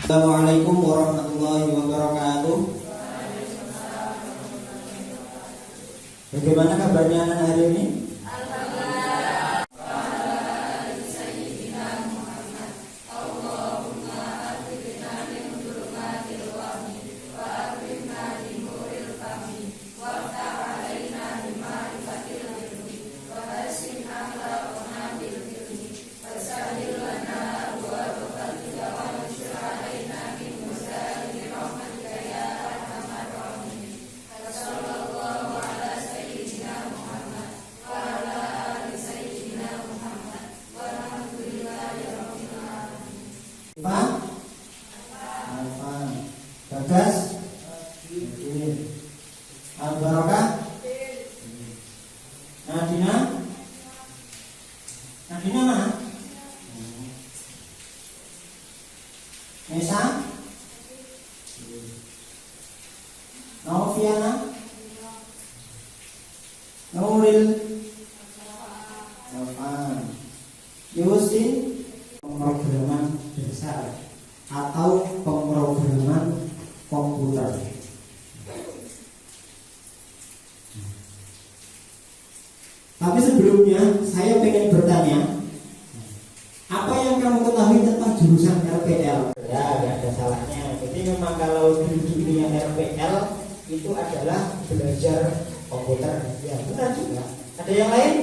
Assalamualaikum warahmatullahi wabarakatuh. Bagaimana kabarnya anak hari ini? Bagas, Al-Barakah, Nadina mana? Nesa, Noviana, Nuril, Novan, Yusin. Pemrograman dasar atau pemrograman komputer. Tapi sebelumnya saya ingin bertanya, apa yang kamu ketahui tentang jurusan RPL? Ya, tidak ada salahnya. Jadi memang kalau di dunia RPL itu adalah belajar komputer. Ya, benar juga. Ada yang lain?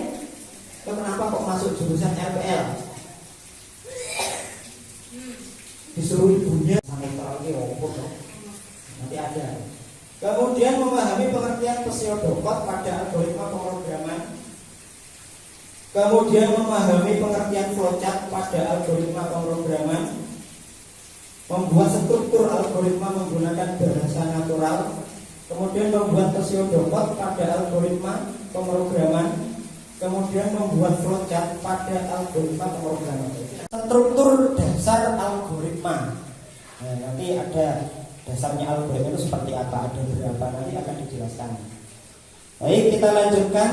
Kenapa kok masuk jurusan RPL? Disuruh ibunya sampai lagi nanti ada. Kemudian memahami pengertian pseudocode pada algoritma pemrograman. Kemudian memahami pengertian flowchart pada algoritma pemrograman. Membuat struktur algoritma menggunakan bahasa natural. Kemudian membuat pseudocode pada algoritma pemrograman. Kemudian membuat flowchart pada algoritma pemrograman. Struktur dasar algoritma. Nah, nanti ada dasarnya algoritma itu seperti apa, ada berapa, nanti akan dijelaskan. Baik, kita lanjutkan.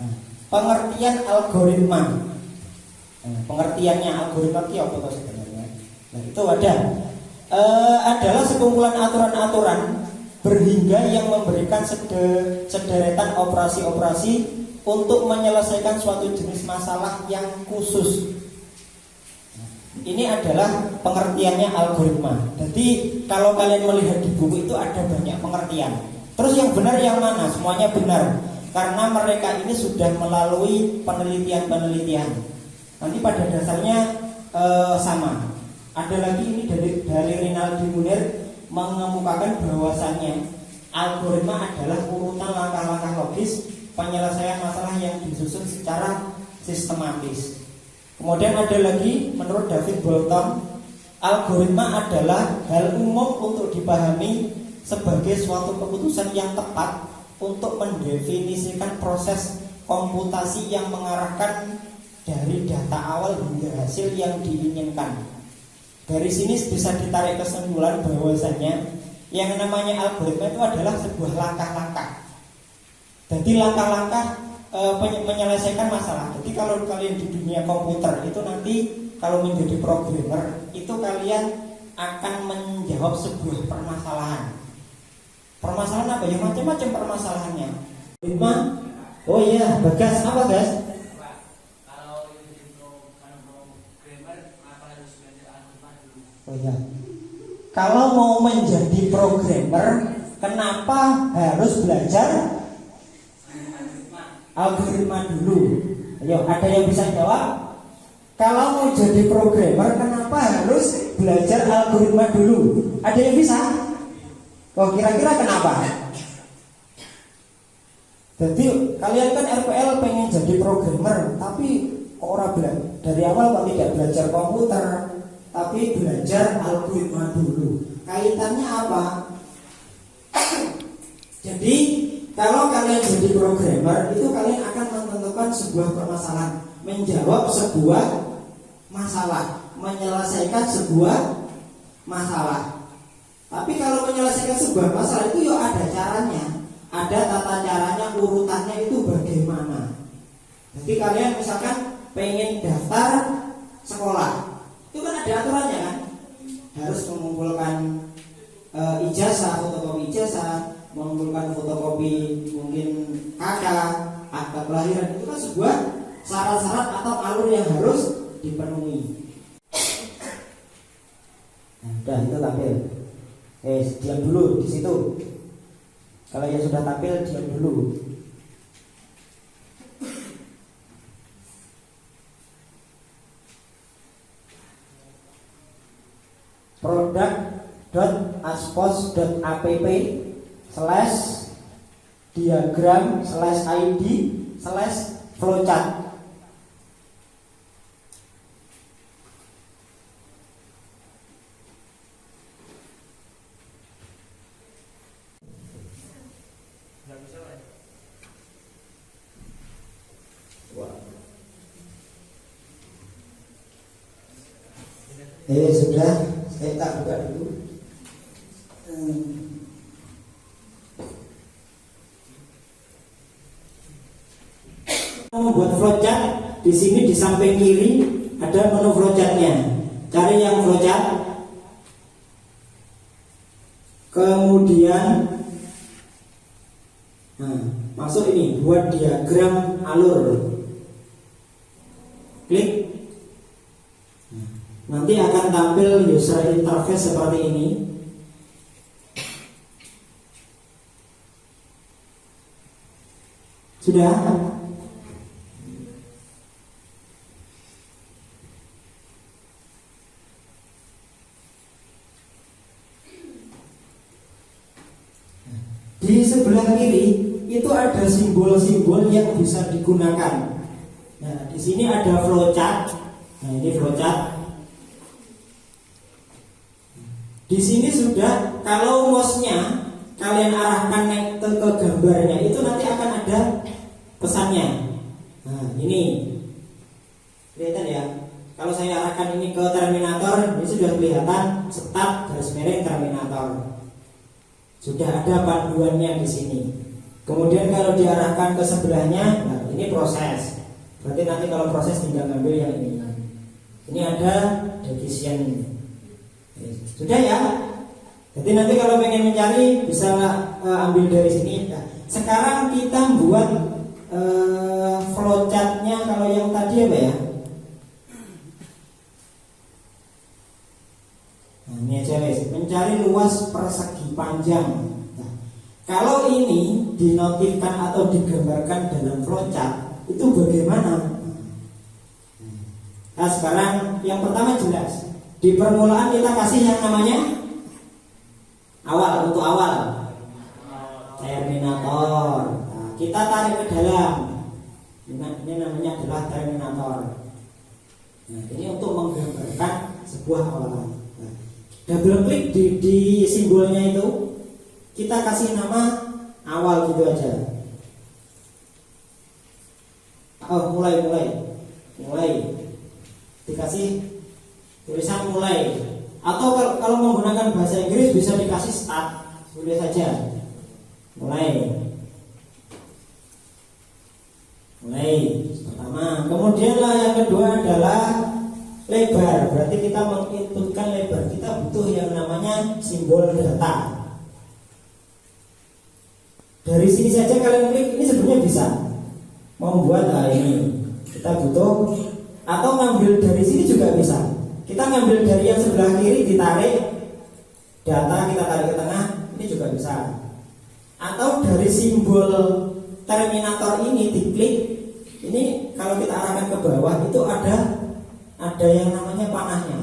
Nah, pengertian algoritma. Nah, pengertiannya algoritma itu apa sebenarnya? Nah, itu adalah sekumpulan aturan-aturan berhingga yang memberikan sederetan operasi-operasi untuk menyelesaikan suatu jenis masalah yang khusus. Ini adalah pengertiannya algoritma. Jadi kalau kalian melihat di buku itu ada banyak pengertian. Terus yang benar yang mana? Semuanya benar. Karena mereka ini sudah melalui penelitian-penelitian. Nanti pada dasarnya sama. Ada lagi ini dari Rinaldi Munir mengemukakan bahwasannya algoritma adalah urutan langkah-langkah logis penyelesaian masalah yang disusun secara sistematis. Kemudian ada lagi menurut David Boulton, algoritma adalah hal umum untuk dipahami sebagai suatu keputusan yang tepat untuk mendefinisikan proses komputasi yang mengarahkan dari data awal hingga hasil yang diinginkan. Dari sini bisa ditarik kesimpulan bahwasannya yang namanya algoritma itu adalah sebuah langkah-langkah. Jadi langkah-langkah menyelesaikan masalah. Jadi kalau kalian di dunia komputer itu nanti kalau menjadi programmer itu kalian akan menjawab sebuah permasalahan. Permasalahan apa? Ya macam-macam permasalahannya. Algoritma. Oh iya, Bagas apa Gas? Oh iya. Kalau mau menjadi programmer, kenapa harus belajar algoritma dulu? Ayo, ada yang bisa jawab? Kalau mau jadi programmer, kenapa harus belajar algoritma dulu? Ada yang bisa? Oh, kira-kira kenapa? Jadi kalian kan RPL pengen jadi programmer, tapi kok orang bilang dari awal kok tidak belajar komputer, tapi belajar algoritma dulu. Kaitannya apa? Jadi kalau kalian jadi programmer, itu kalian akan menentukan sebuah permasalahan, menjawab sebuah masalah, menyelesaikan sebuah masalah. Tapi kalau menyelesaikan sebuah masalah itu ya ada caranya, ada tata caranya, urutannya itu bagaimana. Jadi kalian misalkan pengen daftar sekolah, Itu kan ada aturannya kan, harus mengumpulkan ijazah, fotokopi ijazah, mengumpulkan fotokopi mungkin kakak, akta kelahiran. Itu kan sebuah syarat-syarat atau alur yang harus dipenuhi. Nah, udah itu tampil. Diam dulu di situ. Kalau yang sudah tampil diam dulu. product.aspos.app/diagram/id/flowchart. Sudah, saya tak buka dulu. Membuat flowchart, di sini di samping kiri ada menu flowchartnya. Cari yang flowchart. Kemudian masuk ini, buat diagram alur. Klik. Nanti akan tampil user interface seperti ini. Sudah? Di sebelah kiri itu ada simbol-simbol yang bisa digunakan. Nah, di sini ada flowchart. Nah, ini flowchart. Di sini sudah, kalau mouse-nya kalian arahkan naik ke gambarnya, itu nanti akan ada pesannya. Nah, ini kelihatan ya. Kalau saya arahkan ini ke Terminator, ini sudah kelihatan start _Terminator. Sudah ada panduannya di sini. Kemudian kalau diarahkan ke sebelahnya, nah ini proses. Berarti nanti kalau proses tinggal ngambil yang ini. Ini ada decision. Sudah ya. Jadi nanti kalau pengen mencari bisa ambil dari sini. Nah, sekarang kita buat flowchartnya. Kalau yang tadi apa ya? Nah, ini aja guys. Mencari luas persegi panjang. Nah, kalau ini dinotifkan atau digambarkan dalam flowchart itu bagaimana? Nah, sekarang yang pertama jelas. Di permulaan kita kasih yang namanya awal, untuk awal Terminator. Nah, kita tarik ke dalam. Ini namanya adalah Terminator. Nah, ini untuk menggambarkan sebuah awalan. Nah, double klik di simbolnya itu, kita kasih nama awal gitu aja. Mulai. Dikasih tulisan mulai, atau kalau menggunakan bahasa Inggris bisa dikasih start, tulis saja mulai pertama. Kemudian yang kedua adalah lebar, berarti kita menginputkan lebar, kita butuh yang namanya simbol data. Dari sini saja kalian klik, ini sebenarnya bisa membuat ini kita butuh, atau ngambil dari sini juga bisa. Kita ngambil dari yang sebelah kiri, ditarik data, kita tarik ke tengah, ini juga bisa. Atau dari simbol Terminator ini diklik, ini kalau kita arahkan ke bawah itu ada yang namanya panahnya.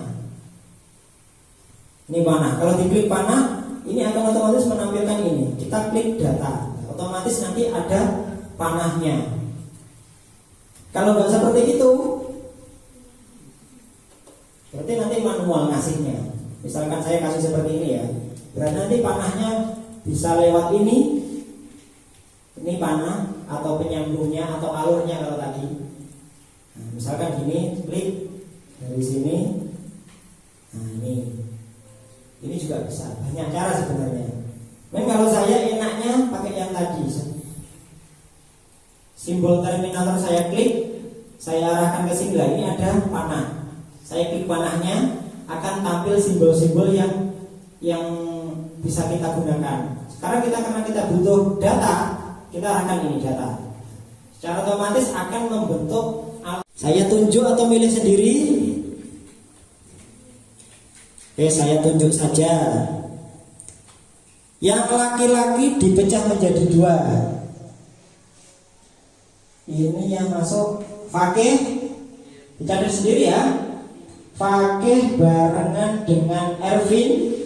Ini panah. Kalau diklik panah, ini akan otomatis menampilkan ini. Kita klik data, otomatis nanti ada panahnya. Kalau nggak seperti itu, berarti nanti manual ngasihnya. Misalkan saya kasih seperti ini ya, berarti nanti panahnya bisa lewat ini panah atau penyambungnya atau alurnya kalau tadi. Nah, misalkan gini, klik dari sini. Nah ini juga bisa. Banyak cara sebenarnya. Dan kalau saya enaknya pakai yang tadi. Simbol Terminator saya klik, saya arahkan ke sini. Ini ada panah. saya klik panahnya, akan tampil simbol-simbol yang bisa kita gunakan. Sekarang karena kita butuh data, kita arahkan ini data. Secara otomatis akan membentuk. Saya tunjuk atau milih sendiri? Oke, saya tunjuk saja. Yang laki-laki dipecah menjadi 2. Ini yang masuk Fakih, dicatat sendiri ya. Fakih barengan dengan Ervin.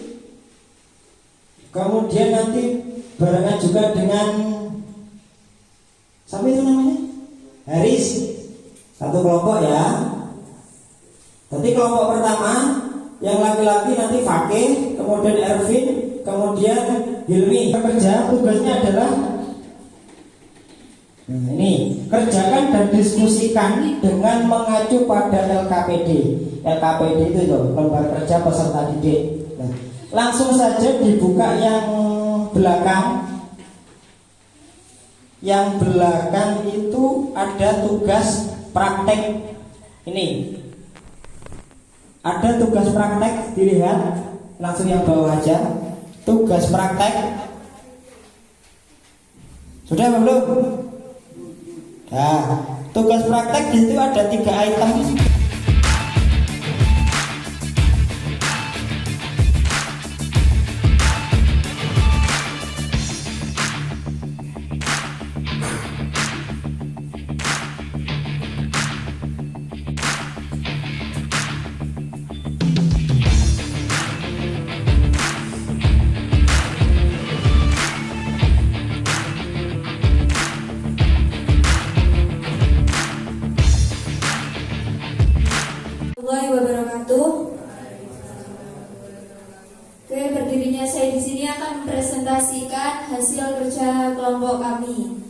Kemudian nanti barengan juga dengan siapa itu namanya? Haris. Satu kelompok ya. Nanti kelompok pertama yang laki-laki nanti Fakih, kemudian Ervin, kemudian Hilmi. Kerja tugasnya adalah ini, kerjakan dan diskusikan dengan mengacu pada LKPD. LKPD itu loh, lembar kerja peserta didik. Nah, langsung saja dibuka yang belakang. Yang belakang itu ada tugas praktek. Ini ada tugas praktek, dilihat langsung yang bawah aja. Tugas praktek sudah belum? Nah, tugas praktek di situ ada 3 item. Wabarakatuh. Oke, berdirinya saya di sini akan mempresentasikan hasil kerja kelompok kami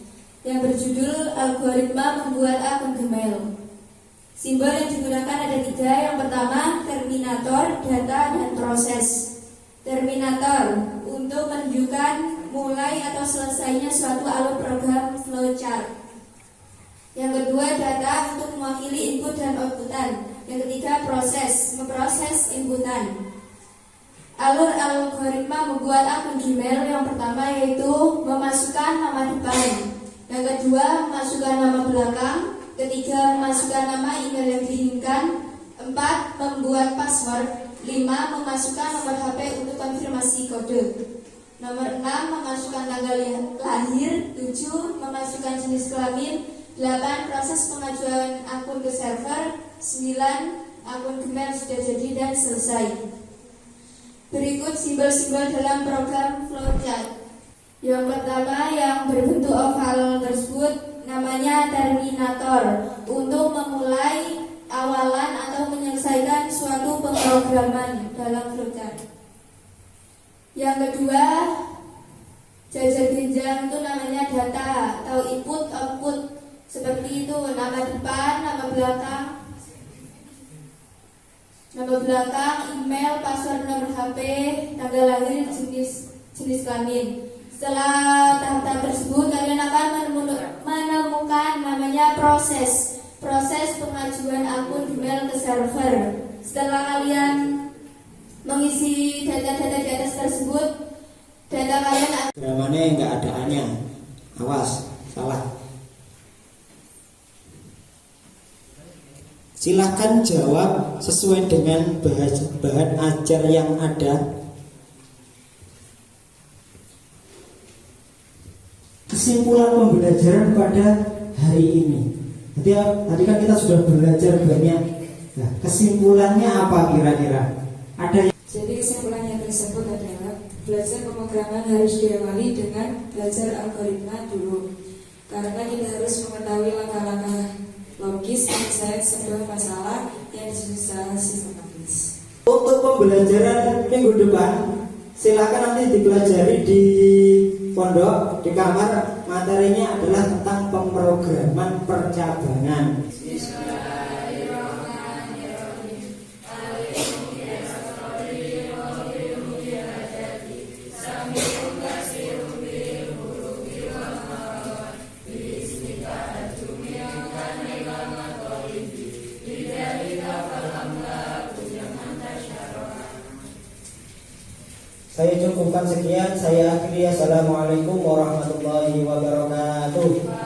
yang berjudul Algoritma Membuat Akun Gmail. Simbol yang digunakan ada 3. Yang pertama, terminator, data, dan proses. Terminator untuk menunjukkan mulai atau selesainya suatu alur program flowchart. Yang kedua, data untuk mewakili input dan outputan. Yang ketiga, proses, memproses inputan. Alur algoritma membuat akun Gmail yang pertama yaitu memasukkan nama depan. Yang kedua, memasukkan nama belakang. Ketiga, memasukkan nama email yang diinginkan. 4, membuat password. 5, memasukkan nomor HP untuk konfirmasi kode. Nomor 6, memasukkan tanggal lahir. 7, memasukkan jenis kelamin. 8, proses pengajuan akun ke server. 9, akun Gmail sudah jadi dan selesai. Berikut simbol-simbol dalam program flowchart. Yang pertama yang berbentuk oval tersebut namanya terminator untuk memulai awalan atau menyelesaikan suatu pemrograman dalam flowchart. Yang kedua, jajar jenjang itu namanya data atau input output. Seperti itu, nama depan, nama belakang, email, password, nomor HP, tanggal lahir, jenis kelamin. Setelah tahap-tahap tersebut, kalian akan menemukan namanya proses pengajuan akun Gmail ke server. Setelah kalian mengisi data-data di atas tersebut, data kalian Gramanya enggak ada A-nya. Awas, salah. Silahkan jawab sesuai dengan bahan ajar yang ada. Kesimpulan pembelajaran pada hari ini. Tadi kan kita sudah belajar banyak. Nah, kesimpulannya apa kira-kira? Ada. Jadi kesimpulannya tersebut adalah belajar pemrograman harus diawali dengan belajar algoritma dulu. Karena kita harus mengetahui langkah-langkah logis menyelesaikan sebuah masalah yang disusun secara sistematis. Untuk pembelajaran minggu depan, silakan nanti dipelajari di pondok, di kamar. Materinya adalah tentang pemrograman percabangan. Saya cukupkan sekian. Saya akhiri. Assalamualaikum warahmatullahi wabarakatuh.